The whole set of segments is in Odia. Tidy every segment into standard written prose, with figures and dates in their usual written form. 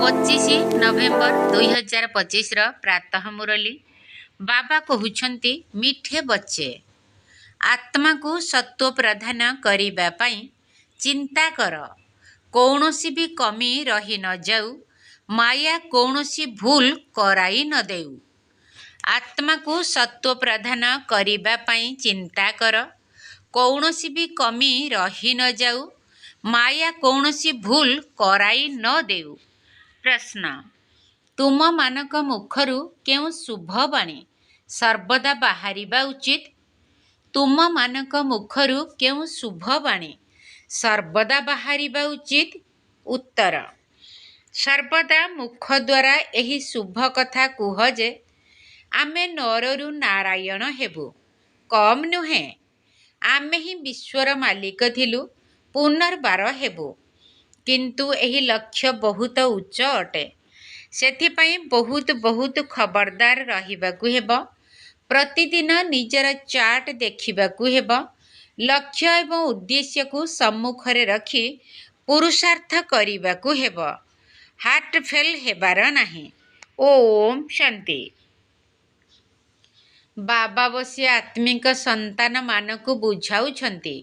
25 ନଭେମ୍ବର 2025 प्रातः मुरली बाबा कहउछंती मिठे बच्चे आत्मा को सत्व प्रदान करिबा पई चिंता कर कौनसी भी कमी रही न जाऊ माया कौनसी भूल कराई न देऊ। आत्मा को सत्व प्रदान करिबा पई चिंता कर कौनसी भी कमी रही न जाऊ माया कौनसी भूल कराई न देऊ। प्रश्न तुम मानक मुखरु केउ शुभ बाणी सर्वदा बाहरिबा उचित? तुम मानक मुखरु केउ शुभ बाणी सर्वदा बाहरिबा उचित? उत्तर सर्वदा मुख द्वारा एही शुभ कथा कुह जे आमे नररु नारायण हेबु कम नुहे आमे ही विश्वर मालिक थिलु पुनर्बार हेबु किंतु एही लक्ष्य बहुत उच्च अटे सेथिपाई बहुत खबरदार रहिबाकु हेब। प्रतिदिन निजर चार्ट देखिबाकु हेब। लक्ष्य एवं उद्देश्य को सम्मुखरे रखी पुरुषार्थ करिबाकु हेब। हार्ट फेल हेबार नाही। ओम शांति। बाबा बसी आत्मिक संतान मानकु बुझाउछंती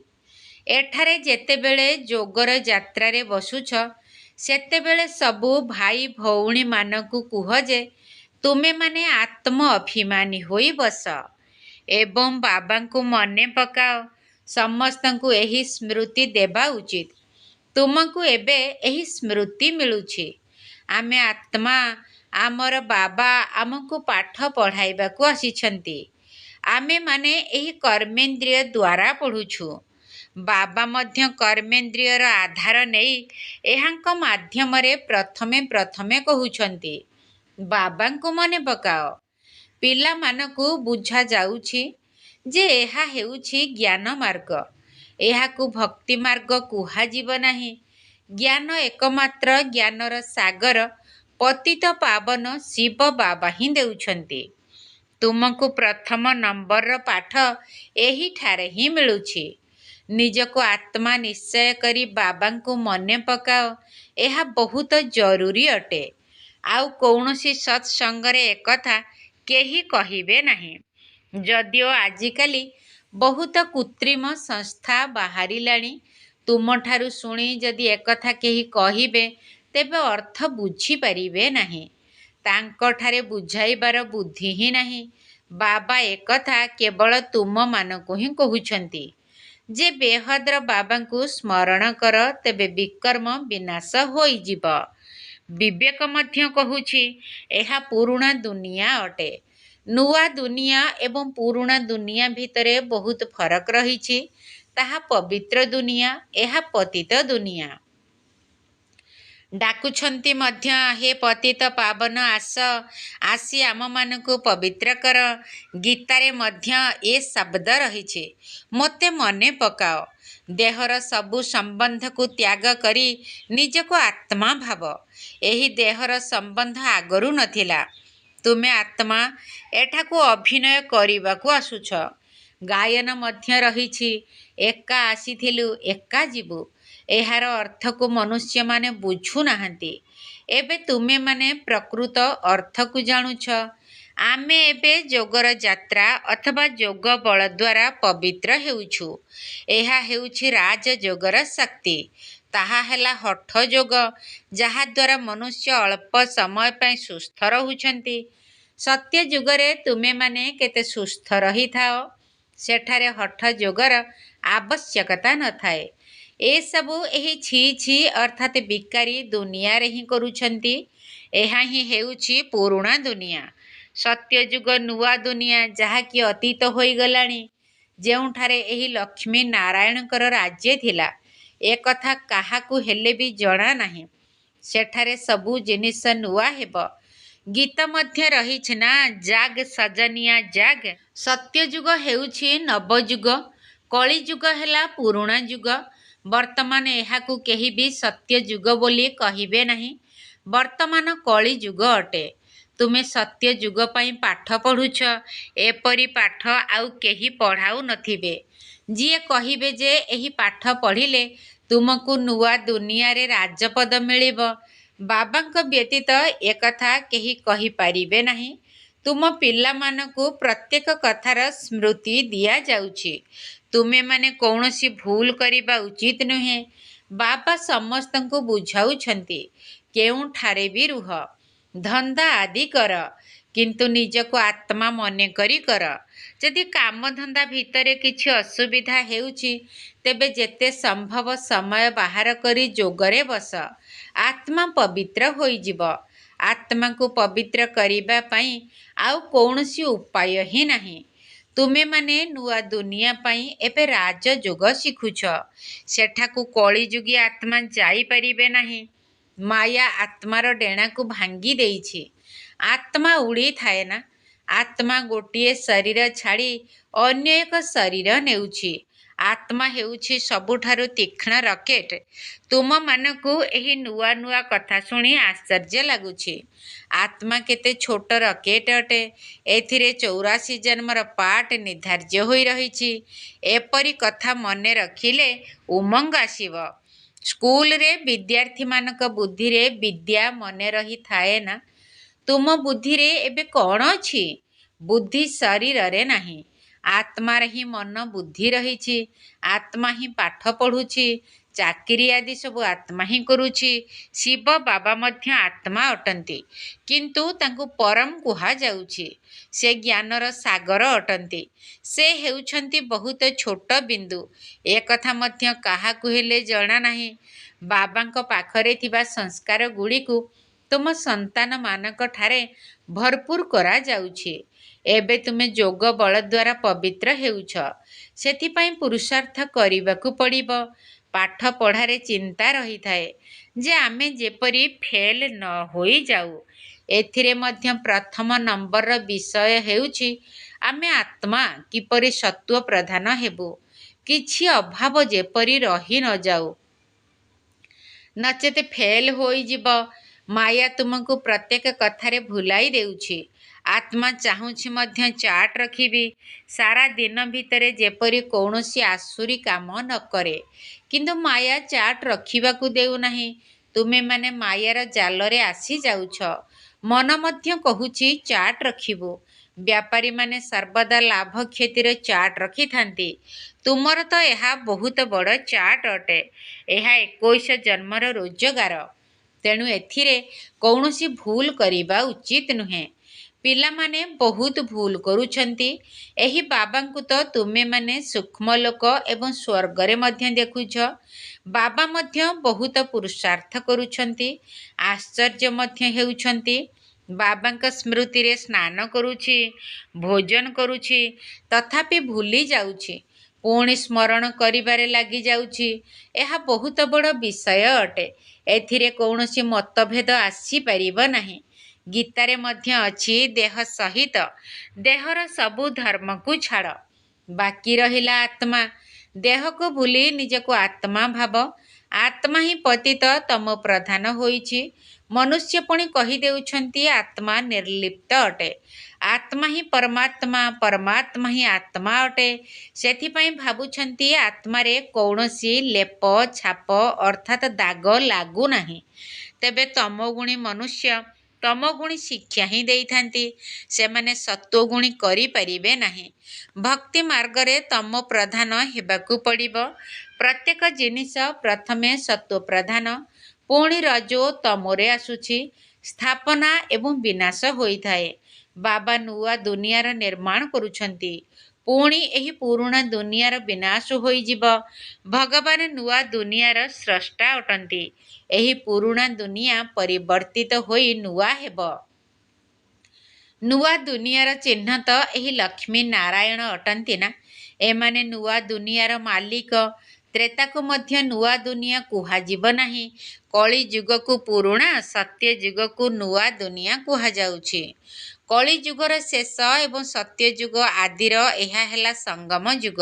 एठारे जेतेबेले जोगर यात्रा रे बसुछ सेतेबेले सबु भाई भौणी मानकु कुह जे तुमे माने आत्म अभिमानी होई बस एवं बाबा को मने पकाओ। समस्तंकु एही स्मृति देबा उचित। तुमको एबे एही स्मृति मिलुछि आमे आत्मा आमर बाबा आमको पाठ पढ़ाइबाकु आसीछंती। आमे माने एही कर्मेंद्रिय द्वारा पढ़ुछु। बाबा मध्य कर्मेंद्रियर आधार नेई एहांक माध्यमरे प्रथमे कहउछंती बाबा को मने पकाओ। पिला मानकु बुझा जाउछि जे एहा हेउछि ज्ञान मार्ग एहाकु भक्ति मार्ग कुहा जीव नाही। ज्ञान एकमात्र ज्ञानर सागर पतित पावन शिव बाबा ही देउछंती। तुमको प्रथम नंबर पाठ एही ठारे ही मिलुछि। निजको आत्मा निश्चय करी बाबा को मने पकाओ एहा बहुत जरूरी अटे। आउ कौनसी सत्संगरे एकथा केही कहिबे नाही। जदिओ आजिकाली बहुत कृत्रिम संस्था बाहरिलाणी तुमठारु सुनी जदि एकथा केही कहिबे तेबे अर्थ बुझी परिबे नाही। तांकठारे बुझाइबार बुद्धि ही नाही। बाबा एकथा केवल तुम मानकु ही कहउछंती जे बेहद्र बाबा को स्मरण कर तेबे विकर्म विनाश होई जीव। विवेक मध्य कहूछि एहा पुरुणा दुनिया अटे। नुआ दुनिया एवं पुरुणा दुनिया भितरे बहुत फरक रहिछि। ताहा पवित्र दुनिया एहा पतित दुनिया। डाकुछंती मध्य हे पतित पावन आसी आम मानकु पवित्र कर। गीतारे मध्य ए शब्द रहिछि मोते मने पकाओ। देहर सबु संबंध को त्याग करी निजको आत्मा भाव। एही देहर संबंध आगरु नथिला। तुमे आत्मा एठाकु अभिनय करिबाकु आसुछ। गायन मध्य रहिछि एका आसीथिलु एका जीवु। एहार अर्थ को मनुष्य माने बुझु नाहंती। एबे तुमे माने प्रकृत अर्थ को जानुछ। आमे एबे जोगर यात्रा अथवा जोग बल द्वारा पवित्र हेउछु। एहा हेउछि राज जोगर शक्ति। ताहा हेला हठ जोग जहा द्वारा मनुष्य अल्प समय पय सुस्थ रहुछंती। सत्य जुगरे तुमे माने केते सुस्थ रही थाओ सेठारे हठ जोगर आवश्यकता न थाए। ए सबु एही छी छी अर्थात बिकारी दुनिया रे ही करूछंती। एहा ही हेउछि पुरुणा दुनिया। सत्य जुग नुआ दुनिया जहा कि अतीत होई गलाणी जेउठारे एही लक्ष्मी नारायणकर राज्य थिला ए कथा काहाकु हेले भी जणा नाही। सेठारे सबु जिनिस नुआ हेब। गीत मध्य रहिछ ना जाग सजनिया जाग। सत्य जुग हेउछि नव जुग कली जुग हेला पुरुणा जुग। वर्तमान एहाकु केही भी सत्य जुग बोली कहिबे नाही। वर्तमान कली जुग अटे। तुमे सत्य जुग पई पाठ पढ़ुछ एपरी पाठ आउ केही पढ़ाउ नथिबे। जिए कहिबे जे एही पाठ पढ़िले तुमको नुआ दुनिया रे राजपद मिलिब ବାବାଙ୍କ ବ୍ୟତୀତ ଏକଥା କେହି କହିପାରିବେ ନାହିଁ। ତୁମ ପିଲାମାନଙ୍କୁ ପ୍ରତ୍ୟେକ କଥାର ସ୍ମୃତି ଦିଆଯାଉଛି। ତୁମେମାନେ କୌଣସି ଭୁଲ କରିବା ଉଚିତ ନୁହେଁ। ବାବା ସମସ୍ତଙ୍କୁ ବୁଝାଉଛନ୍ତି, କେଉଁଠାରେ ବି ରୁହ, ଧନ୍ଦା ଆଦି କର, କିନ୍ତୁ ନିଜକୁ ଆତ୍ମା ମନେକରି କର। ଯଦି କାମଧନ୍ଦା ଭିତରେ କିଛି ଅସୁବିଧା ହେଉଛି, ତେବେ ଯେତେ ସମ୍ଭବ ସମୟ ବାହାର କରି ଯୋଗରେ ବସ। ଆତ୍ମା ପବିତ୍ର ହୋଇଯିବ। ଆତ୍ମାକୁ ପବିତ୍ର କରିବା ପାଇଁ ଆଉ କୌଣସି ଉପାୟ ହିଁ ନାହିଁ। ତୁମେମାନେ ନୂଆ ଦୁନିଆ ପାଇଁ ଏବେ ରାଜଯୋଗ ଶିଖୁଛ। ସେଠାକୁ କଳିଯୁଗୀ ଆତ୍ମା ଯାଇପାରିବେ ନାହିଁ। ମାୟା ଆତ୍ମାର ଡେଣାକୁ ଭାଙ୍ଗି ଦେଇଛି। ଆତ୍ମା ଉଡ଼ିଥାଏ ନା। ଆତ୍ମା ଗୋଟିଏ ଶରୀର ଛାଡ଼ି ଅନ୍ୟ ଏକ ଶରୀର ନେଉଛି। ଆତ୍ମା ହେଉଛି ସବୁଠାରୁ ତୀକ୍ଷ୍ଣ ରକେଟ୍। ତୁମମାନଙ୍କୁ ଏହି ନୂଆ ନୂଆ କଥା ଶୁଣି ଆଶ୍ଚର୍ଯ୍ୟ ଲାଗୁଛି। ଆତ୍ମା କେତେ ଛୋଟ ରକେଟ୍ ଅଟେ। ଏଥିରେ 84 ଜନ୍ମର ପାଠ ନିର୍ଦ୍ଧାର୍ଯ୍ୟ ହୋଇ ରହିଛି। ଏପରି କଥା ମନେ ରଖିଲେ ଉମଙ୍ଗ ଆସିବ। ସ୍କୁଲରେ ବିଦ୍ୟାର୍ଥୀମାନଙ୍କ ବୁଦ୍ଧିରେ ବିଦ୍ୟା ମନେ ରହିଥାଏ ନା। ତୁମ ବୁଦ୍ଧିରେ ଏବେ କ'ଣ ଅଛି? ବୁଦ୍ଧି ଶରୀରରେ ନାହିଁ। ଆତ୍ମାରେ ହିଁ ମନ ବୁଦ୍ଧି ରହିଛି। ଆତ୍ମା ହିଁ ପାଠ ପଢ଼ୁଛି। ଚାକିରି ଆଦି ସବୁ ଆତ୍ମା ହିଁ କରୁଛି। ଶିବ ବାବା ମଧ୍ୟ ଆତ୍ମା ଅଟନ୍ତି, କିନ୍ତୁ ତାଙ୍କୁ ପରମ କୁହାଯାଉଛି। ସେ ଜ୍ଞାନର ସାଗର ଅଟନ୍ତି। ସେ ହେଉଛନ୍ତି ବହୁତ ଛୋଟ ବିନ୍ଦୁ। ଏକଥା ମଧ୍ୟ କାହାକୁ ହେଲେ ଜଣା ନାହିଁ। ବାବାଙ୍କ ପାଖରେ ଥିବା ସଂସ୍କାର ଗୁଡ଼ିକୁ ତୁମ ସନ୍ତାନମାନଙ୍କଠାରେ ଭରପୁର କରାଯାଉଛି। ଏବେ ତୁମେ ଯୋଗ ବଳ ଦ୍ୱାରା ପବିତ୍ର ହେଉଛ। ସେଥିପାଇଁ ପୁରୁଷାର୍ଥ କରିବାକୁ ପଡ଼ିବ। ପାଠ ପଢ଼ାରେ ଚିନ୍ତା ରହିଥାଏ ଯେ ଆମେ ଯେପରି ଫେଲ୍ ନ ହୋଇଯାଉ। ଏଥିରେ ମଧ୍ୟ ପ୍ରଥମ ନମ୍ବରର ବିଷୟ ହେଉଛି ଆମେ ଆତ୍ମା କିପରି ସତ୍ତ୍ୱ ପ୍ରଧାନ ହେବୁ। କିଛି ଅଭାବ ଯେପରି ରହି ନ ଯାଉ, ନଚେତ୍ ଫେଲ୍ ହୋଇଯିବ। ମାୟା ତୁମକୁ ପ୍ରତ୍ୟେକ କଥାରେ ଭୁଲାଇ ଦେଉଛି। ଆତ୍ମା ଚାହୁଁଛି ମଧ୍ୟ ଚାର୍ଟ ରଖିବି, ସାରା ଦିନ ଭିତରେ ଯେପରି କୌଣସି ଆସୁରୀ କାମ ନ କରେ। କିନ୍ତୁ ମାୟା ଚାର୍ଟ ରଖିବାକୁ ଦେଉନାହିଁ। ତୁମେମାନେ ମାୟାର ଜାଲରେ ଆସିଯାଉଛ। ମନ ମଧ୍ୟ କହୁଛି ଚାର୍ଟ ରଖିବୁ। ବ୍ୟାପାରୀମାନେ ସର୍ବଦା ଲାଭ କ୍ଷତିର ଚାର୍ଟ ରଖିଥାନ୍ତି। ତୁମର ତ ଏହା ବହୁତ ବଡ଼ ଚାର୍ଟ ଅଟେ। ଏହା 21 ଜନ୍ମର ରୋଜଗାର। ତେଣୁ ଏଥିରେ କୌଣସି ଭୁଲ କରିବା ଉଚିତ ନୁହେଁ। ପିଲାମାନେ ବହୁତ ଭୁଲ କରୁଛନ୍ତି। ଏହି ବାବାଙ୍କୁ ତ ତୁମେମାନେ ସୂକ୍ଷ୍ମଲୋକ ଏବଂ ସ୍ୱର୍ଗରେ ମଧ୍ୟ ଦେଖୁଛ। ବାବା ମଧ୍ୟ ବହୁତ ପୁରୁଷାର୍ଥ କରୁଛନ୍ତି। ଆଶ୍ଚର୍ଯ୍ୟ ମଧ୍ୟ ହେଉଛନ୍ତି। ବାବାଙ୍କ ସ୍ମୃତିରେ ସ୍ନାନ କରୁଛି, ଭୋଜନ କରୁଛି, ତଥାପି ଭୁଲି ଯାଉଛି। ପୁଣି ସ୍ମରଣ କରିବାରେ ଲାଗିଯାଉଛି। ଏହା ବହୁତ ବଡ଼ ବିଷୟ ଅଟେ। ଏଥିରେ କୌଣସି ମତଭେଦ ଆସିପାରିବ ନାହିଁ। ଗୀତାରେ ମଧ୍ୟ ଅଛି, ଦେହ ସହିତ ଦେହର ସବୁ ଧର୍ମକୁ ଛାଡ଼। ବାକି ରହିଲା ଆତ୍ମା। ଦେହକୁ ଭୁଲି ନିଜକୁ ଆତ୍ମା ଭାବ। ଆତ୍ମା ହିଁ ପତିତ ତମ ପ୍ରଧାନ ହୋଇଛି। ମନୁଷ୍ୟ ପୁଣି କହିଦେଉଛନ୍ତି ଆତ୍ମା ନିର୍ଲିପ୍ତ ଅଟେ। ଆତ୍ମା ହିଁ ପରମାତ୍ମା, ପରମାତ୍ମା ହିଁ ଆତ୍ମା ଅଟେ। ସେଥିପାଇଁ ଭାବୁଛନ୍ତି ଆତ୍ମାରେ କୌଣସି ଲେପ ଛାପ ଅର୍ଥାତ୍ ଦାଗ ଲାଗୁନାହିଁ। ତେବେ ତମୋଗୁଣୀ ମନୁଷ୍ୟ ତମୋଗୁଣୀ ଶିକ୍ଷା ହିଁ ଦେଇଥାନ୍ତି। ସେମାନେ ସତ୍ତ୍ୱଗୁଣୀ କରିପାରିବେ ନାହିଁ। ଭକ୍ତି ମାର୍ଗରେ ତମ ପ୍ରଧାନ ହେବାକୁ ପଡ଼ିବ। ପ୍ରତ୍ୟେକ ଜିନିଷ ପ୍ରଥମେ ସତ୍ତ୍ୱ ପ୍ରଧାନ, ପୁଣି ରଜୋ ତମୋରେ ଆସୁଛି। ସ୍ଥାପନା ଏବଂ ବିନାଶ ହୋଇଥାଏ। ବାବା ନୂଆ ଦୁନିଆର ନିର୍ମାଣ କରୁଛନ୍ତି। ପୁଣି ଏହି ପୁରୁଣା ଦୁନିଆର ବିନାଶ ହୋଇଯିବ। ଭଗବାନ ନୂଆ ଦୁନିଆର ସ୍ରଷ୍ଟା ଅଟନ୍ତି। ଏହି ପୁରୁଣା ଦୁନିଆ ପରିବର୍ତ୍ତିତ ହୋଇ ନୂଆ ହେବ। ନୂଆ ଦୁନିଆର ଚିହ୍ନ ତ ଏହି ଲକ୍ଷ୍ମୀ ନାରାୟଣ ଅଟନ୍ତି ନା। ଏମାନେ ନୂଆ ଦୁନିଆର ମାଲିକ। ତ୍ରେତାକୁ ମଧ୍ୟ ନୂଆ ଦୁନିଆ କୁହାଯିବ ନାହିଁ। କଳି ଯୁଗକୁ ପୁରୁଣା, ସତ୍ୟ ଯୁଗକୁ ନୂଆ ଦୁନିଆ କୁହାଯାଉଛି। କଳି ଯୁଗର ଶେଷ ଏବଂ ସତ୍ୟ ଯୁଗ ଆଦିର ଏହା ହେଲା ସଙ୍ଗମ ଯୁଗ।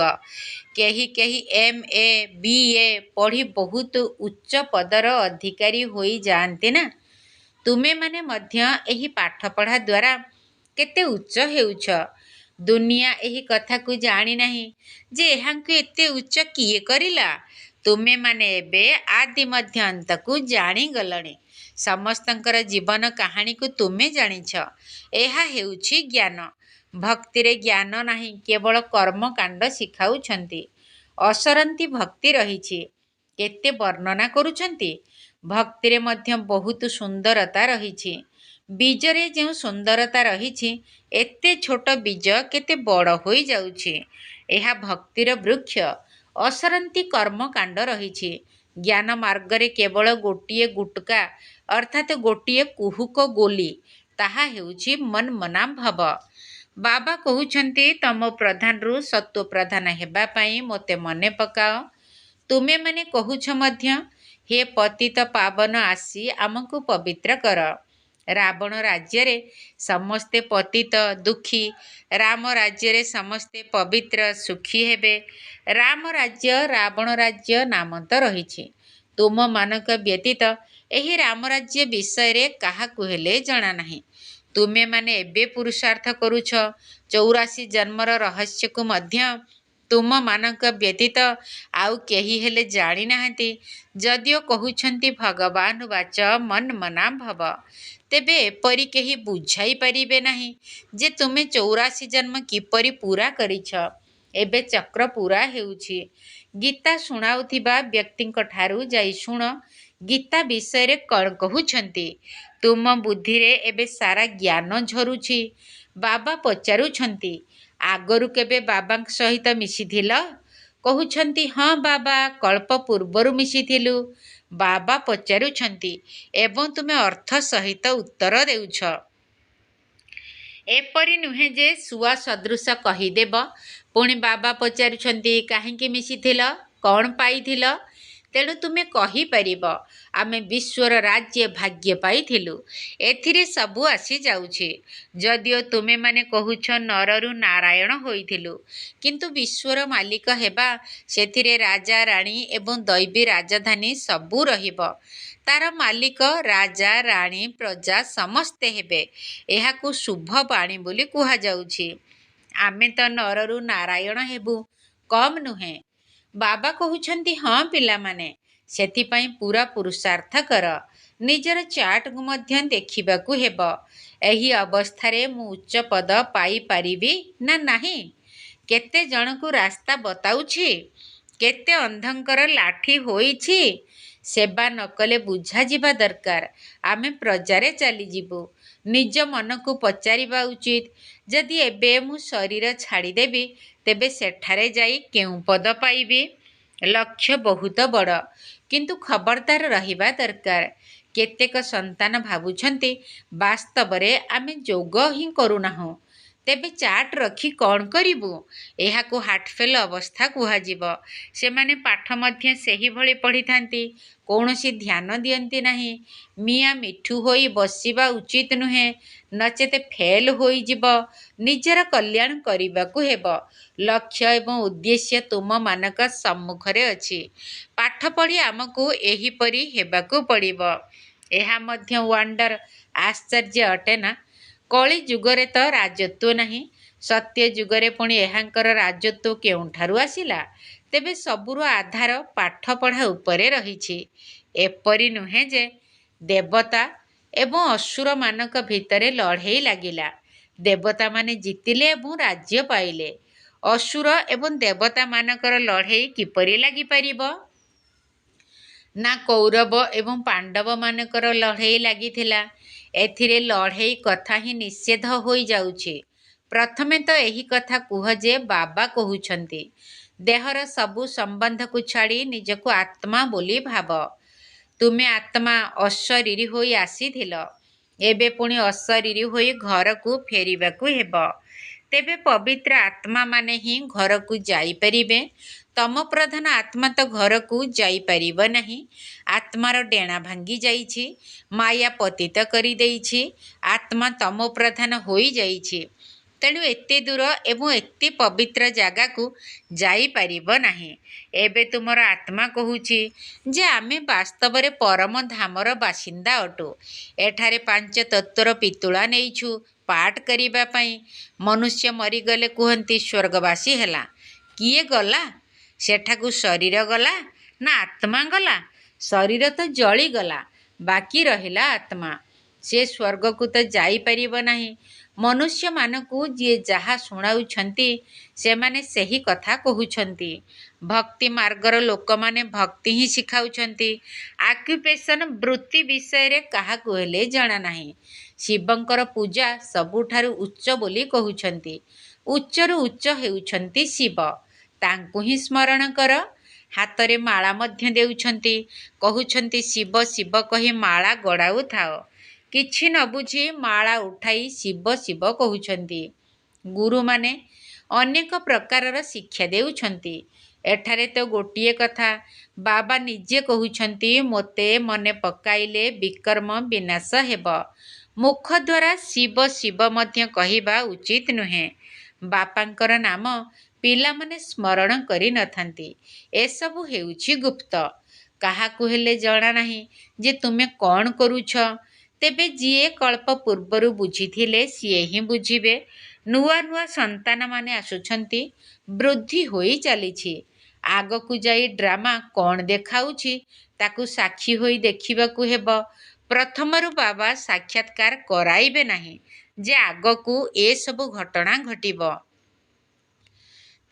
କେହି କେହି MA BA ପଢ଼ି ବହୁତ ଉଚ୍ଚ ପଦର ଅଧିକାରୀ ହୋଇଯାଆନ୍ତି ନା। ତୁମେମାନେ ମଧ୍ୟ ଏହି ପାଠପଢ଼ା ଦ୍ୱାରା କେତେ ଉଚ୍ଚ ହେଉଛ। ଦୁନିଆ ଏହି କଥାକୁ ଜାଣିନାହିଁ ଯେ ଏହାଙ୍କୁ ଏତେ ଉଚ୍ଚ କିଏ କରିଲା। ତୁମେମାନେ ଏବେ ଆଦି ମଧ୍ୟ ଅନ୍ତକୁ ଜାଣିଗଲଣି। ସମସ୍ତଙ୍କର ଜୀବନ କାହାଣୀକୁ ତୁମେ ଜାଣିଛ। ଏହା ହେଉଛି ଜ୍ଞାନ। ଭକ୍ତିରେ ଜ୍ଞାନ ନାହିଁ, କେବଳ କର୍ମକାଣ୍ଡ ଶିଖାଉଛନ୍ତି। ଅସରନ୍ତି ଭକ୍ତି ରହିଛି, କେତେ ବର୍ଣ୍ଣନା କରୁଛନ୍ତି। ଭକ୍ତିରେ ମଧ୍ୟ ବହୁତ ସୁନ୍ଦରତା ରହିଛି। ବୀଜରେ ଯେଉଁ ସୁନ୍ଦରତା ରହିଛି, ଏତେ ଛୋଟ ବୀଜ କେତେ ବଡ଼ ହୋଇଯାଉଛି। ଏହା ଭକ୍ତିର ବୃକ୍ଷ। ଅସରନ୍ତି କର୍ମକାଣ୍ଡ ରହିଛି। ଜ୍ଞାନ ମାର୍ଗରେ କେବଳ ଗୋଟିଏ ଗୁଟକା ଅର୍ଥାତ୍ ଗୋଟିଏ କୁହୁକ ଗୋଲି, ତାହା ହେଉଛି ମନ୍ମନା ଭବ। ବାବା କହୁଛନ୍ତି, ତମ ପ୍ରଧାନରୁ ସତ୍ତ୍ୱ ପ୍ରଧାନ ହେବା ପାଇଁ ମୋତେ ମନେ ପକାଅ। ତୁମେମାନେ କହୁଛ ମଧ୍ୟ, ହେ ପତିତ ପାବନ, ଆସି ଆମକୁ ପବିତ୍ର କର। ରାବଣ ରାଜ୍ୟରେ ସମସ୍ତେ ପତିତ ଦୁଃଖୀ, ରାମ ରାଜ୍ୟରେ ସମସ୍ତେ ପବିତ୍ର ସୁଖୀ ହେବେ। ରାମ ରାଜ୍ୟ, ରାବଣ ରାଜ୍ୟ ନାମ ତ ରହିଛି। ତୁମମାନଙ୍କ ବ୍ୟତୀତ ଏହି ରାମ ରାଜ୍ୟ ବିଷୟରେ କାହାକୁ ହେଲେ ଜଣା ନାହିଁ। ତୁମେମାନେ ଏବେ ପୁରୁଷାର୍ଥ କରୁଛ। 84 ଜନ୍ମର ରହସ୍ୟକୁ ମଧ୍ୟ ତୁମମାନଙ୍କ ବ୍ୟତୀତ ଆଉ କେହି ହେଲେ ଜାଣିନାହାନ୍ତି। ଯଦିଓ କହୁଛନ୍ତି ଭଗବାନ ବାଚ ମନ୍ମନା ଭବ, ତେବେ ଏପରି କେହି ବୁଝାଇ ପାରିବେ ନାହିଁ ଯେ ତୁମେ 84 ଜନ୍ମ କିପରି ପୂରା କରିଛ। ଏବେ ଚକ୍ର ପୂରା ହେଉଛି। ଗୀତା ଶୁଣାଉଥିବା ବ୍ୟକ୍ତିଙ୍କ ଠାରୁ ଯାଇ ଶୁଣ, ଗୀତା ବିଷୟରେ କ'ଣ କହୁଛନ୍ତି। ତୁମ ବୁଦ୍ଧିରେ ଏବେ ସାରା ଜ୍ଞାନ ଝରୁଛି। ବାବା ପଚାରୁଛନ୍ତି, ଆଗରୁ କେବେ ବାବାଙ୍କ ସହିତ ମିଶିଥିଲ? କହୁଛନ୍ତି, ହଁ ବାବା, କଳ୍ପ ପୂର୍ବରୁ ମିଶିଥିଲୁ। ବାବା ପଚାରୁଛନ୍ତି, ଏବଂ ତୁମେ ଅର୍ଥ ସହିତ ଉତ୍ତର ଦେଉଛ। ଏପରି ନୁହେଁ ଯେ ଶୁଆ ସଦୃଶ କହିଦେବ। ପୁଣି ବାବା ପଚାରୁଛନ୍ତି, କାହିଁକି ମିଶିଥିଲ, କ'ଣ ପାଇଥିଲ? ତେଣୁ ତୁମେ କହିପାରିବ, ଆମେ ବିଶ୍ୱର ରାଜ୍ୟ ଭାଗ୍ୟ ପାଇଥିଲୁ। ଏଥିରେ ସବୁ ଆସିଯାଉଛି। ଯଦିଓ ତୁମେମାନେ କହୁଛ ନରରୁ ନାରାୟଣ ହୋଇଥିଲୁ, କିନ୍ତୁ ବିଶ୍ୱର ମାଲିକ ହେବା, ସେଥିରେ ରାଜା, ରାଣୀ ଏବଂ ଦୈବୀ ରାଜଧାନୀ ସବୁ ରହିବ। ତାର ମାଲିକ, ରାଜା, ରାଣୀ, ପ୍ରଜା ସମସ୍ତେ ହେବେ। ଏହାକୁ ଶୁଭ ବାଣୀ ବୋଲି କୁହାଯାଉଛି। ଆମେ ତ ନରରୁ ନାରାୟଣ ହେବୁ, କମ୍ ନୁହେଁ। ବାବା କହୁଛନ୍ତି, ହଁ ପିଲାମାନେ, ସେଥିପାଇଁ ପୂରା ପୁରୁଷାର୍ଥ କର। ନିଜର ଚାର୍ଟକୁ ମଧ୍ୟ ଦେଖିବାକୁ ହେବ। ଏହି ଅବସ୍ଥାରେ ମୁଁ ଉଚ୍ଚ ପଦ ପାଇପାରିବି ନା ନାହିଁ? କେତେ ଜଣଙ୍କୁ ରାସ୍ତା ବତାଉଛି, କେତେ ଅନ୍ଧଙ୍କର ଲାଠି ହୋଇଛି। ସେବା ନ କଲେ ବୁଝାଯିବା ଦରକାର। ଆମେ ପ୍ରଜାରେ ଚାଲିଯିବୁ। ନିଜ ମନକୁ ପଚାରିବା ଉଚିତ, ଯଦି ଏବେ ମୁଁ ଶରୀର ଛାଡ଼ିଦେବି, ତେବେ ସେଠାରେ ଯାଇ କେଉଁ ପଦ ପାଇବି? ଲକ୍ଷ୍ୟ ବହୁତ ବଡ଼, କିନ୍ତୁ ଖବରଦାର ରହିବା ଦରକାର। କେତେକ ସନ୍ତାନ ଭାବୁଛନ୍ତି, ବାସ୍ତବରେ ଆମେ ଯୋଗ ହିଁ କରୁନାହୁଁ, ତେବେ ଚାର୍ଟ ରଖି କ'ଣ କରିବୁ? ଏହାକୁ ହାର୍ଟଫେଲ୍ ଅବସ୍ଥା କୁହାଯିବ। ସେମାନେ ପାଠ ମଧ୍ୟ ସେହିଭଳି ପଢ଼ିଥାନ୍ତି, କୌଣସି ଧ୍ୟାନ ଦିଅନ୍ତି ନାହିଁ। ମିଆଁ ମିଠୁ ହୋଇ ବସିବା ଉଚିତ ନୁହେଁ, ନଚେତ୍ ଫେଲ୍ ହୋଇଯିବ। ନିଜର କଲ୍ୟାଣ କରିବାକୁ ହେବ। ଲକ୍ଷ୍ୟ ଏବଂ ଉଦ୍ଦେଶ୍ୟ ତୁମମାନଙ୍କ ସମ୍ମୁଖରେ ଅଛି। ପାଠ ପଢ଼ି ଆମକୁ ଏହିପରି ହେବାକୁ ପଡ଼ିବ। ଏହା ମଧ୍ୟ ୱାଣ୍ଡର, ଆଶ୍ଚର୍ଯ୍ୟ ଅଟେ ନା? କଳି ଯୁଗରେ ତ ରାଜତ୍ୱ ନାହିଁ, ସତ୍ୟ ଯୁଗରେ ପୁଣି ଏହାଙ୍କର ରାଜତ୍ୱ କେଉଁଠାରୁ ଆସିଲା? ତେବେ ସବୁର ଆଧାର ପାଠପଢ଼ା ଉପରେ ରହିଛି। ଏପରି ନୁହେଁ ଯେ ଦେବତା ଏବଂ ଅସୁରମାନଙ୍କ ଭିତରେ ଲଢ଼େଇ ଲାଗିଲା। ଦେବତାମାନେ ଜିତିଲେ ଏବଂ ରାଜ୍ୟ ପାଇଲେ। ଅସୁର ଏବଂ ଦେବତାମାନଙ୍କର ଲଢ଼େଇ କିପରି ଲାଗିପାରିବ? ନା, କୌରବ ଏବଂ ପାଣ୍ଡବମାନଙ୍କର ଲଢ଼େଇ ଲାଗିଥିଲା। ଏଥିରେ ଲଢ଼େଇ କଥା ହିଁ ନିଷେଧ ହୋଇଯାଉଛି। ପ୍ରଥମେ ତ ଏହି କଥା କୁହ ଯେ ବାବା କହୁଛନ୍ତି, ଦେହର ସବୁ ସମ୍ବନ୍ଧକୁ ଛାଡ଼ି ନିଜକୁ ଆତ୍ମା ବୋଲି ଭାବ। ତୁମେ ଆତ୍ମା, ଅଶରୀରୀ ହୋଇ ଆସିଥିଲ। ଏବେ ପୁଣି ଅଶରୀରୀ ହୋଇ ଘରକୁ ଫେରିବାକୁ ହେବ। ତେବେ ପବିତ୍ର ଆତ୍ମାମାନେ ହିଁ ଘରକୁ ଯାଇପାରିବେ। ତମ ପ୍ରଧାନ ଆତ୍ମା ତ ଘରକୁ ଯାଇପାରିବ ନାହିଁ। ଆତ୍ମାର ଡେଣା ଭାଙ୍ଗି ଯାଇଛି, ମାୟା ପତିତ କରିଦେଇଛି। ଆତ୍ମା ତମ ପ୍ରଧାନ ହୋଇଯାଇଛି। ତେଣୁ ଏତେ ଦୂର ଏବଂ ଏତେ ପବିତ୍ର ଜାଗାକୁ ଯାଇପାରିବ ନାହିଁ। ଏବେ ତୁମର ଆତ୍ମା କହୁଛି ଯେ ଆମେ ବାସ୍ତବରେ ପରମ ଧାମର ବାସିନ୍ଦା ଅଟୁ। ଏଠାରେ 5 ତତ୍ତ୍ୱର ପିତୁଳା ନେଇଛୁ ପାଠ କରିବା ପାଇଁ। ମନୁଷ୍ୟ ମରିଗଲେ କୁହନ୍ତି ସ୍ୱର୍ଗବାସୀ ହେଲା। କିଏ ଗଲା? ସେଠାକୁ ଶରୀର ଗଲା ନା ଆତ୍ମା ଗଲା? ଶରୀର ତ ଜଳିଗଲା, ବାକି ରହିଲା ଆତ୍ମା। ସେ ସ୍ୱର୍ଗକୁ ତ ଯାଇପାରିବ ନାହିଁ। ମନୁଷ୍ୟମାନଙ୍କୁ ଯିଏ ଯାହା ଶୁଣାଉଛନ୍ତି ସେମାନେ ସେହି କଥା କହୁଛନ୍ତି। ଭକ୍ତି ମାର୍ଗର ଲୋକମାନେ ଭକ୍ତି ହିଁ ଶିଖାଉଛନ୍ତି। ଅକ୍ୟୁପେସନ୍ ବୃତ୍ତି ବିଷୟରେ କାହାକୁ ହେଲେ ଜଣା ନାହିଁ। ଶିବଙ୍କର ପୂଜା ସବୁଠାରୁ ଉଚ୍ଚ ବୋଲି କହୁଛନ୍ତି। ଉଚ୍ଚରୁ ଉଚ୍ଚ ହେଉଛନ୍ତି ଶିବ। ତାଙ୍କୁ ହିଁ ସ୍ମରଣ କର। ହାତରେ ମାଳା ମଧ୍ୟ ଦେଉଛନ୍ତି। କହୁଛନ୍ତି ଶିବ ଶିବ କହି ମାଳା ଗଡ଼ାଉଥାଅ। କିଛି ନ ବୁଝି ମାଳା ଉଠାଇ ଶିବ ଶିବ କହୁଛନ୍ତି। ଗୁରୁମାନେ ଅନେକ ପ୍ରକାରର ଶିକ୍ଷା ଦେଉଛନ୍ତି। ଏଠାରେ ତ ଗୋଟିଏ କଥା। ବାବା ନିଜେ କହୁଛନ୍ତି, ମୋତେ ମନେ ପକାଇଲେ ବିକର୍ମ ବିନାଶ ହେବ। ମୁଖ ଦ୍ୱାରା ଶିବ ଶିବ ମଧ୍ୟ କହିବା ଉଚିତ ନୁହେଁ। ବାପାଙ୍କର ନାମ ପିଲାମାନେ ସ୍ମରଣ କରିନଥାନ୍ତି। ଏସବୁ ହେଉଛି ଗୁପ୍ତ। କାହାକୁ ହେଲେ ଜଣା ନାହିଁ ଯେ ତୁମେ କ'ଣ କରୁଛ। ତେବେ ଯିଏ କଳ୍ପ ପୂର୍ବରୁ ବୁଝିଥିଲେ ସିଏ ହିଁ ବୁଝିବେ। ନୂଆ ନୂଆ ସନ୍ତାନମାନେ ଆସୁଛନ୍ତି। ବୃଦ୍ଧି ହୋଇ ଚାଲିଛି। ଆଗକୁ ଯାଇ ଡ୍ରାମା କ'ଣ ଦେଖାଉଛି ତାକୁ ସାକ୍ଷୀ ହୋଇ ଦେଖିବାକୁ ହେବ। ପ୍ରଥମରୁ ବାବା ସାକ୍ଷାତକାର କରାଇବେ ନାହିଁ ଯେ ଆଗକୁ ଏସବୁ ଘଟଣା ଘଟିବ।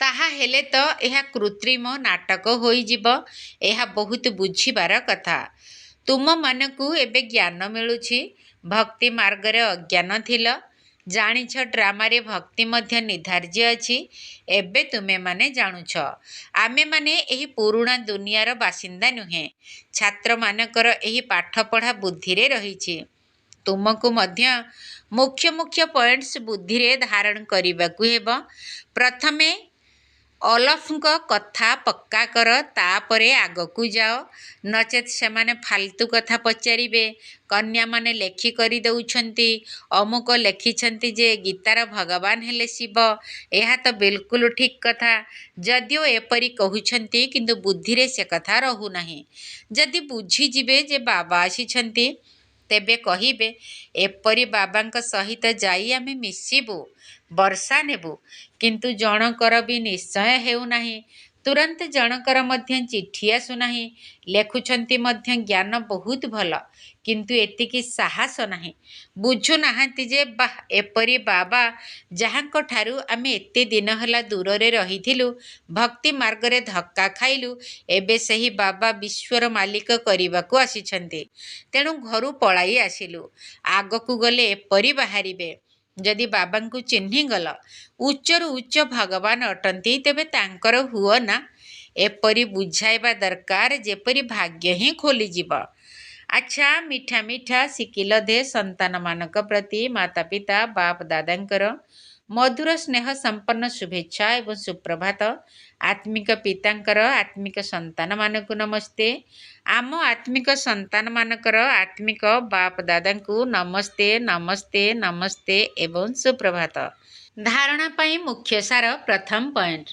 ତାହା ହେଲେ ତ ଏହା କୃତ୍ରିମ ନାଟକ ହୋଇଯିବ। ଏହା ବହୁତ ବୁଝିବାର କଥା। ତୁମମାନଙ୍କୁ ଏବେ ଜ୍ଞାନ ମିଳୁଛି। ଭକ୍ତି ମାର୍ଗରେ ଅଜ୍ଞାନ ଥିଲ। ଜାଣିଛ ଡ୍ରାମାରେ ଭକ୍ତି ମଧ୍ୟ ନିର୍ଦ୍ଧାର୍ଯ୍ୟ ଅଛି। ଏବେ ତୁମେମାନେ ଜାଣୁଛ। ଆମେମାନେ ଏହି ପୁରୁଣା ଦୁନିଆର ବାସିନ୍ଦା ନୁହେଁ। ଛାତ୍ରମାନଙ୍କର ଏହି ପାଠପଢ଼ା ବୁଦ୍ଧିରେ ରହିଛି। ତୁମକୁ ମଧ୍ୟ ମୁଖ୍ୟ ମୁଖ୍ୟ ପଏଣ୍ଟସ୍ ବୁଦ୍ଧିରେ ଧାରଣ କରିବାକୁ ହେବ। ପ୍ରଥମେ ଅଲଫଙ୍କ କଥା ପକ୍କା କର, ତାପରେ ଆଗକୁ ଯାଅ। ନଚେତ୍ ସେମାନେ ଫାଲତୁ କଥା ପଚାରିବେ। କନ୍ୟାମାନେ ଲେଖି କରି ଦେଉଛନ୍ତି, ଅମୁକ ଲେଖିଛନ୍ତି ଯେ ଗୀତାର ଭଗବାନ ହେଲେ ଶିବ। ଏହା ତ ବିଲକୁଲ ଠିକ୍ କଥା। ଯଦିଓ ଏପରି କହୁଛନ୍ତି କିନ୍ତୁ ବୁଦ୍ଧିରେ ସେ କଥା ରହୁନାହିଁ। ଯଦି ବୁଝିଯିବେ ଯେ ବାବା ଆସିଛନ୍ତି ତେବେ କହିବେ, ଏପରି ବାବାଙ୍କ ସହିତ ଯାଇ ଆମେ ମିଶିବୁ, ବର୍ଷା ନେବୁ। କିନ୍ତୁ ଜଣକର ବି ନିଶ୍ଚୟ ହେଉନାହିଁ। ତୁରନ୍ତ ଜଣକର ମଧ୍ୟ ଚିଠି ଆସୁନାହିଁ। ଲେଖୁଛନ୍ତି ମଧ୍ୟ ଜ୍ଞାନ ବହୁତ ଭଲ, କିନ୍ତୁ ଏତିକି ସାହସ ନାହିଁ। ବୁଝୁନାହାନ୍ତି ଯେ ବାଃ, ଏପରି ବାବା ଯାହାଙ୍କଠାରୁ ଆମେ ଏତେ ଦିନ ହେଲା ଦୂରରେ ରହିଥିଲୁ, ଭକ୍ତି ମାର୍ଗରେ ଧକ୍କା ଖାଇଲୁ, ଏବେ ସେହି ବାବା ବିଶ୍ୱର ମାଲିକ କରିବାକୁ ଆସିଛନ୍ତି। ତେଣୁ ଘରୁ ପଳାଇ ଆସିଲୁ। ଆଗକୁ ଗଲେ ଏପରି ବାହାରିବେ। ଯଦି ବାବାଙ୍କୁ ଚିହ୍ନିଗଲ, ଉଚ୍ଚରୁ ଉଚ୍ଚ ଭଗବାନ ଅଟନ୍ତି, ତେବେ ତାଙ୍କର ହୁଅ ନା। ଏପରି ବୁଝାଇବା ଦରକାର ଯେପରି ଭାଗ୍ୟ ହିଁ ଖୋଲିଯିବ। ଆଚ୍ଛା, ମିଠା ମିଠା ଶିଖିଲ ଦେ ସନ୍ତାନମାନଙ୍କ ପ୍ରତି ମାତା ପିତା ବାପ ଦାଦାଙ୍କର ମଧୁର ସ୍ନେହ ସମ୍ପନ୍ନ ଶୁଭେଚ୍ଛା ଏବଂ ସୁପ୍ରଭାତ। ଆତ୍ମିକ ପିତାଙ୍କର ଆତ୍ମିକ ସନ୍ତାନମାନଙ୍କୁ ନମସ୍ତେ। ଆମ ଆତ୍ମିକ ସନ୍ତାନମାନଙ୍କର ଆତ୍ମିକ ବାପ ଦାଦାଙ୍କୁ ନମସ୍ତେ ନମସ୍ତେ ନମସ୍ତେ ଏବଂ ସୁପ୍ରଭାତ। ଧାରଣା ପାଇଁ ମୁଖ୍ୟ ସାର। ପ୍ରଥମ ପଏଣ୍ଟ,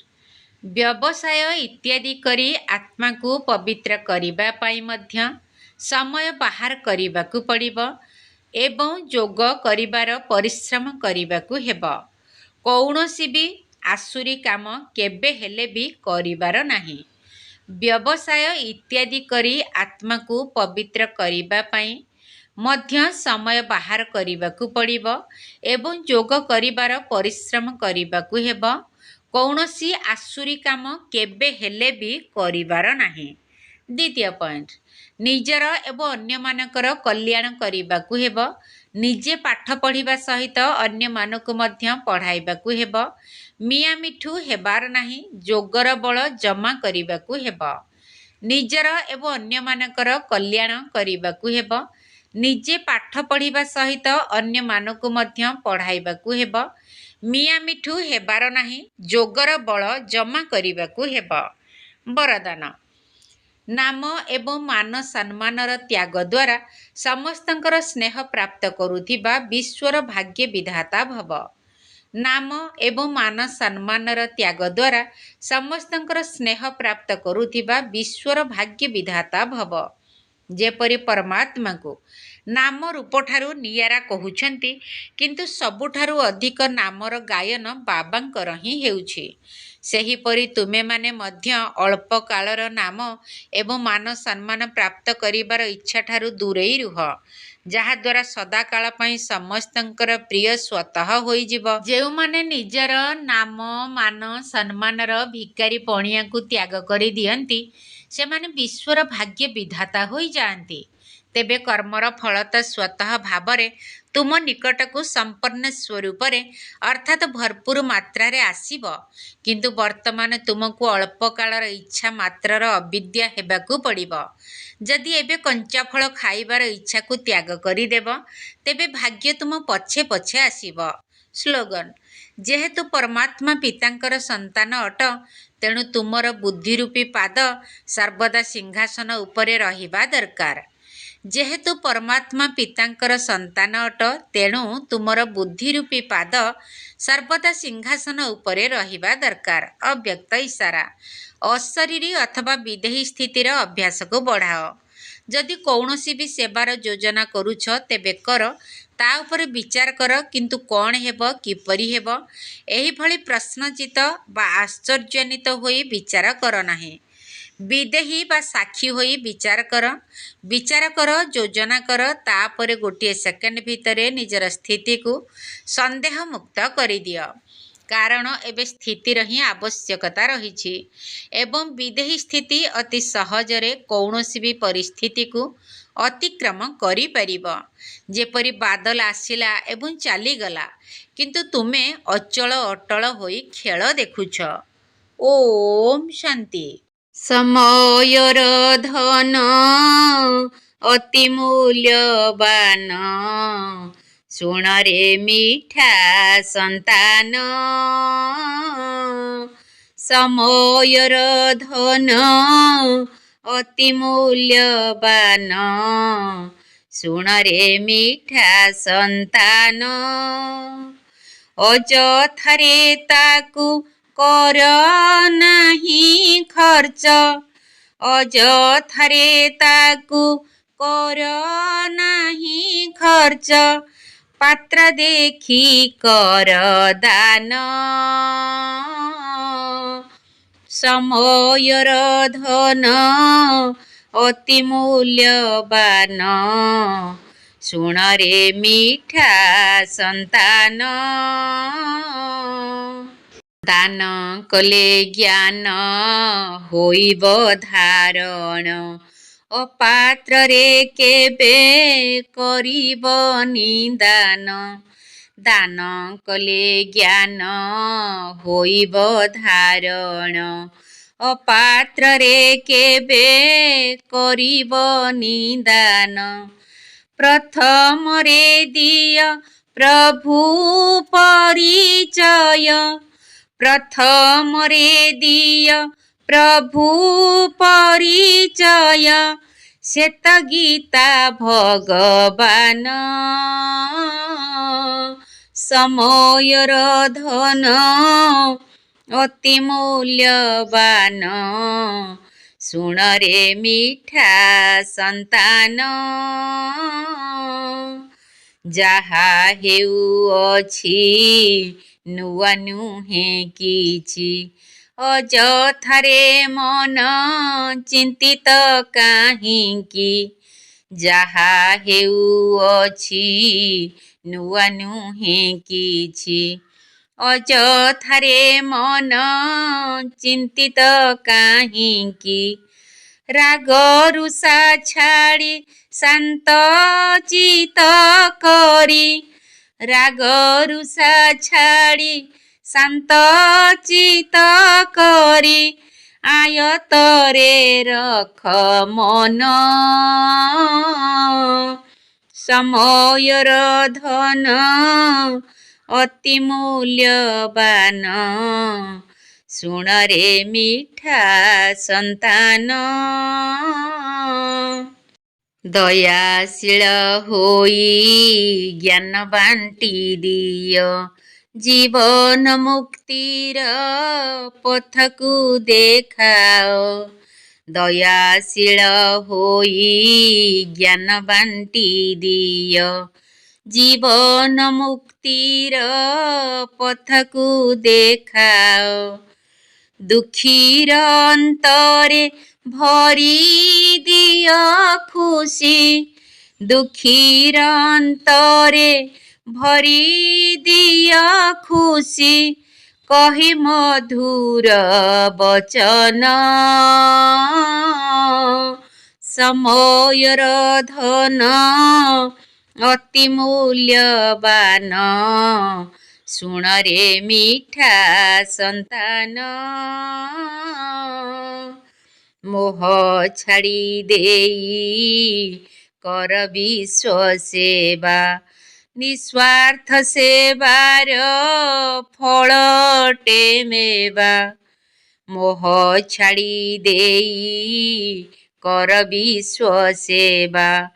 ବ୍ୟବସାୟ ଇତ୍ୟାଦି କରି ଆତ୍ମାକୁ ପବିତ୍ର କରିବା ପାଇଁ ମଧ୍ୟ ସମୟ ବାହାର କରିବାକୁ ପଡ଼ିବ ଏବଂ ଯୋଗ କରିବାର ପରିଶ୍ରମ କରିବାକୁ ହେବ। କୌଣସି ବି ଆସୁରୀ କାମ କେବେ ହେଲେ ବି କରିବାର ନାହିଁ। ବ୍ୟବସାୟ ଇତ୍ୟାଦି କରି ଆତ୍ମାକୁ ପବିତ୍ର କରିବା ପାଇଁ ମଧ୍ୟ ସମୟ ବାହାର କରିବାକୁ ପଡ଼ିବ ଏବଂ ଯୋଗ କରିବାର ପରିଶ୍ରମ କରିବାକୁ ହେବ। କୌଣସି ଆସୁରୀ କାମ କେବେ ହେଲେ ବି କରିବାର ନାହିଁ। ଦ୍ୱିତୀୟ ପଏଣ୍ଟ, ନିଜର ଏବଂ ଅନ୍ୟମାନଙ୍କର କଲ୍ୟାଣ କରିବାକୁ ହେବ। ନିଜେ ପାଠ ପଢ଼ିବା ସହିତ ଅନ୍ୟମାନଙ୍କୁ ମଧ୍ୟ ପଢ଼ାଇବାକୁ ହେବ। ମିଆଁମିଠୁ ହେବାର ନାହିଁ। ଯୋଗର ବଳ ଜମା କରିବାକୁ ହେବ। ନିଜର ଏବଂ ଅନ୍ୟମାନଙ୍କର କଲ୍ୟାଣ କରିବାକୁ ହେବ। ନିଜେ ପାଠ ପଢ଼ିବା ସହିତ ଅନ୍ୟମାନଙ୍କୁ ମଧ୍ୟ ପଢ଼ାଇବାକୁ ହେବ। ମିଆଁମିଠୁ ହେବାର ନାହିଁ। ଯୋଗର ବଳ ଜମା କରିବାକୁ ହେବ। ବରଦାନ, ନାମ ଏବଂ ମାନ ସମ୍ମାନର ତ୍ୟାଗ ଦ୍ୱାରା ସମସ୍ତଙ୍କର ସ୍ନେହ ପ୍ରାପ୍ତ କରୁଥିବା ବିଶ୍ୱର ଭାଗ୍ୟ ବିଧାତା ଭବ। ନାମ ଏବଂ ମାନ ସମ୍ମାନର ତ୍ୟାଗ ଦ୍ୱାରା ସମସ୍ତଙ୍କର ସ୍ନେହ ପ୍ରାପ୍ତ କରୁଥିବା ବିଶ୍ୱର ଭାଗ୍ୟ ବିଧାତା ଭବ। ଯେପରି ପରମାତ୍ମାକୁ ନାମ ରୂପଠାରୁ ନିଆରା କହୁଛନ୍ତି, କିନ୍ତୁ ସବୁଠାରୁ ଅଧିକ ନାମର ଗାୟନ ବାବାଙ୍କର ହିଁ ହେଉଛି। ସେହିପରି ତୁମେମାନେ ମଧ୍ୟ ଅଳ୍ପ କାଳର ନାମ ଏବଂ ମାନ ସମ୍ମାନ ପ୍ରାପ୍ତ କରିବାର ଇଚ୍ଛାଠାରୁ ଦୂରେଇ ରୁହ, ଯାହାଦ୍ୱାରା ସଦାକାଳ ପାଇଁ ସମସ୍ତଙ୍କର ପ୍ରିୟ ସ୍ୱତଃ ହୋଇଯିବ। ଯେଉଁମାନେ ନିଜର ନାମ ମାନ ସମ୍ମାନର ଭିକାରୀ ପଣିଆକୁ ତ୍ୟାଗ କରିଦିଅନ୍ତି, ସେମାନେ ବିଶ୍ୱର ଭାଗ୍ୟ ବିଧାତା ହୋଇଯାଆନ୍ତି। ତେବେ କର୍ମର ଫଳ ତ ସ୍ୱତଃ ଭାବରେ ତୁମ ନିକଟକୁ ସମ୍ପନ୍ନ ସ୍ୱରୂପରେ ଅର୍ଥାତ୍ ଭରପୁର ମାତ୍ରାରେ ଆସିବ, କିନ୍ତୁ ବର୍ତ୍ତମାନ ତୁମକୁ ଅଳ୍ପ କାଳର ଇଚ୍ଛା ମାତ୍ରର ଅବିଦ୍ୟା ହେବାକୁ ପଡ଼ିବ। ଯଦି ଏବେ କଞ୍ଚା ଫଳ ଖାଇବାର ଇଚ୍ଛାକୁ ତ୍ୟାଗ କରିଦେବ, ତେବେ ଭାଗ୍ୟ ତୁମ ପଛେ ପଛେ ଆସିବ। ସ୍ଲୋଗାନ: ଯେହେତୁ ପରମାତ୍ମା ପିତାଙ୍କର ସନ୍ତାନ ଅଟ, ତେଣୁ ତୁମର ବୁଦ୍ଧିରୂପୀ ପାଦ ସର୍ବଦା ସିଂହାସନ ଉପରେ ରହିବା ଦରକାର। ଯେହେତୁ ପରମାତ୍ମା ପିତାଙ୍କର ସନ୍ତାନ ଅଟ, ତେଣୁ ତୁମର ବୁଦ୍ଧିରୂପୀ ପାଦ ସର୍ବଦା ସିଂହାସନ ଉପରେ ରହିବା ଦରକାର। ଅବ୍ୟକ୍ତ ଇସାରା: ଅଶରୀରୀ ଅଥବା ବିଦେହୀ ସ୍ଥିତିର ଅଭ୍ୟାସକୁ ବଢ଼ାଅ। ଯଦି କୌଣସି ବି ସେବାର ଯୋଜନା କରୁଛ, ତେବେ କର, ତା ଉପରେ ବିଚାର କର, କିନ୍ତୁ କ'ଣ ହେବ, କିପରି ହେବ, ଏହିଭଳି ପ୍ରଶ୍ନଚିତ ବା ଆଶ୍ଚର୍ଯ୍ୟାନ୍ୱିତ ହୋଇ ବିଚାର କର ନାହିଁ। ବିଦେହୀ ବା ସାକ୍ଷୀ ହୋଇ ବିଚାର କର, ଯୋଜନା କର, ତାପରେ ଗୋଟିଏ ସେକେଣ୍ଡ ଭିତରେ ନିଜର ସ୍ଥିତିକୁ ସନ୍ଦେହମୁକ୍ତ କରିଦିଅ। କାରଣ ଏବେ ସ୍ଥିତିର ହିଁ ଆବଶ୍ୟକତା ରହିଛି ଏବଂ ବିଦେହୀ ସ୍ଥିତି ଅତି ସହଜରେ କୌଣସି ବି ପରିସ୍ଥିତିକୁ ଅତିକ୍ରମ କରିପାରିବ। ଯେପରି ବାଦଲ ଆସିଲା ଏବଂ ଚାଲିଗଲା, କିନ୍ତୁ ତୁମେ ଅଚଳ ଅଟଳ ହୋଇ ଖେଳ ଦେଖୁଛ। ଓମ୍ ଶାନ୍ତି। ସମୟର ଧନ ଅତି ମୂଲ୍ୟବାନ, ଶୁଣରେ ମିଠା ସନ୍ତାନ। ସମୟର ଧନ ଅତି ମୂଲ୍ୟବାନ, ଶୁଣରେ ମିଠା ସନ୍ତାନ। ଅଯଥାରେ ତାକୁ କର ନାହିଁ ଖର୍ଚ୍ଚ, ଅଯଥାରେ ତାକୁ କର ନାହିଁ ଖର୍ଚ୍ଚ, ପାତ୍ର ଦେଖି କର ଦାନ। ସମୟର ଧନ ଅତି ମୂଲ୍ୟବାନ, ଶୁଣରେ ମିଠା ସନ୍ତାନ। ଦାନ କଲେ ଜ୍ଞାନ ହୋଇବ ଧାରଣ, ଅପାତ୍ରରେ କେବେ କରିବନି ଦାନ। ଦାନ କଲେ ଜ୍ଞାନ ହୋଇବ ଧାରଣ, ଅପାତ୍ରରେ କେବେ କରିବନି ଦାନ। ପ୍ରଥମରେ ଦିଅ ପ୍ରଭୁ ପରିଚୟ, ପ୍ରଥମରେ ଦିଅ ପ୍ରଭୁ ପରିଚୟ, ଶ୍ଵେତ ଗୀତା ଭଗବାନ। ସମୟର ଧନ ଅତି ମୂଲ୍ୟବାନ, ଶୁଣରେ ମିଠା ସନ୍ତାନ। ଯାହା ହେଉଅଛି ନୂଆ ନୁହେଁ କିଛି, ଅଯଥାରେ ମନ ଚିନ୍ତିତ କାହିଁକି। ଯାହା ହେଉଅଛି ନୂଆ ନୁହେଁ କିଛି, ଅଯଥାରେ ମନ ଚିନ୍ତିତ କାହିଁକି। ରାଗ ରୁଷା ଛାଡ଼ି ଶାନ୍ତ ଚିତ କରି, ରାଗ ରୁଷା ଛାଡ଼ି ଶାନ୍ତ ଚିତ କରି, ଆୟତରେ ରଖ ମନ। ସମୟର ଧନ ଅତି ମୂଲ୍ୟବାନ, ଶୁଣରେ ମିଠା ସନ୍ତାନ। ଦୟାଶୀଳ ହୋଇ ଜ୍ଞାନ ବାଣ୍ଟି ଦିଅ, ଜୀବନ ମୁକ୍ତିର ପଥକୁ ଦେଖାଅ। ଦୟାଶୀଳ ହୋଇ ଜ୍ଞାନ ବାଣ୍ଟି ଦିଅ। ଜୀବନ ମୁକ୍ତିର ପଥକୁ ଦେଖାଅ। ଦୁଃଖୀର ଅନ୍ତରେ ଭରି ଦିଅ ଖୁସି। ଦୁଃଖୀର ଅନ୍ତରେ ଭରି ଦିଅ ଖୁସି। କହି ମଧୁର ବଚନ। ସମୟର ଧନ ଅତି ମୂଲ୍ୟବାନ। ଶୁଣରେ ମିଠା ସନ୍ତାନ। ମୋହ ଛାଡ଼ି ଦେଇ କର ବିଶ୍ୱ ସେବା। ନିସ୍ୱାର୍ଥ ସେବାର ଫଳଟେ ମେବା। ମୋହ ଛାଡ଼ି ଦେଇ କର ବିଶ୍ୱ ସେବା।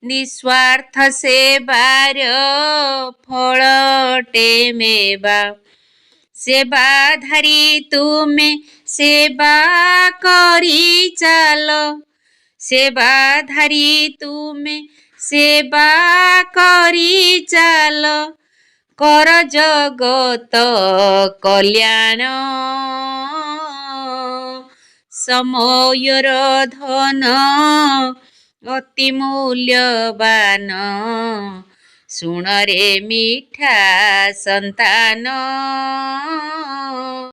ନିସ୍ୱାର୍ଥ ସେବାର ଫଳଟେ ମେବା। ସେବାଧାରୀ ତୁମେ ସେବା କରି ଚାଲ। ସେବାଧାରୀ ତୁମେ ସେବା କରି ଚାଲ। କର ଜଗତ କଲ୍ୟାଣ। ସମୟର ଧନ ଅତି ମୂଲ୍ୟବାନ। ଶୁଣରେ ମିଠା ସନ୍ତାନ।